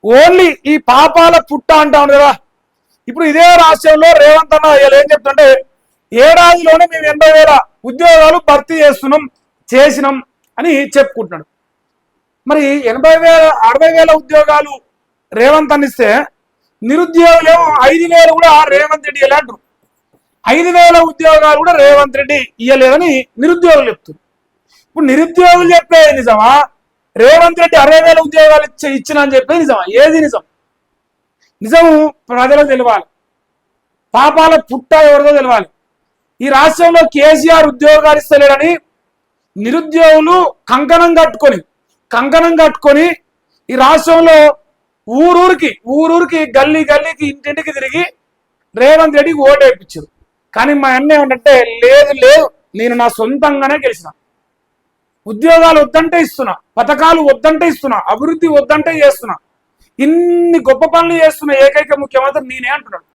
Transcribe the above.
Only ఈ పాపాల పుట్ట అంటాం కదా. ఇప్పుడు ఇదే రాష్ట్రంలో రేవంత్ అన్న ఏం చెప్తుంటే ఏడాదిలోనే మేము 80,000 ఉద్యోగాలు భర్తీ చేసినాం అని చెప్పుకుంటున్నాడు. మరి 60,000 ఉద్యోగాలు రేవంత్ అనిస్తే నిరుద్యోగులేమో 5,000 కూడా రేవంత్ రెడ్డి ఇవ్వలేంటారు. 5,000 ఉద్యోగాలు కూడా రేవంత్ రెడ్డి ఇవ్వలేదని నిరుద్యోగులు చెప్తున్నారు. ఇప్పుడు నిరుద్యోగులు చెప్పేది నిజమా, రేవంత్ రెడ్డి 60,000 ఉద్యోగాలు ఇచ్చిన అని చెప్పేది నిజమా? ఏది నిజం? నిజము ప్రజలకు తెలవాలి. పాపాల పుట్ట ఎవరిదో తెలవాలి. ఈ రాష్ట్రంలో కేసీఆర్ ఉద్యోగాలు ఇస్తలేడని నిరుద్యోగులు కంకణం కట్టుకొని ఈ రాష్ట్రంలో ఊరూరికి గల్లీకి ఇంటింటికి తిరిగి రేవంత్ రెడ్డికి ఓటు వేయించారు. కానీ మా అన్న ఏమంటే లేదు నేను నా సొంతంగానే గెలిచిన, ఉద్యోగాలు వద్దంటే ఇస్తున్నా, పథకాలు వద్దంటే ఇస్తున్నా, అభివృద్ధి వద్దంటే చేస్తున్నా, ఇన్ని గొప్ప పనులు చేస్తున్న ఏకైక ముఖ్యమంత్రి నేనే అంటున్నాడు.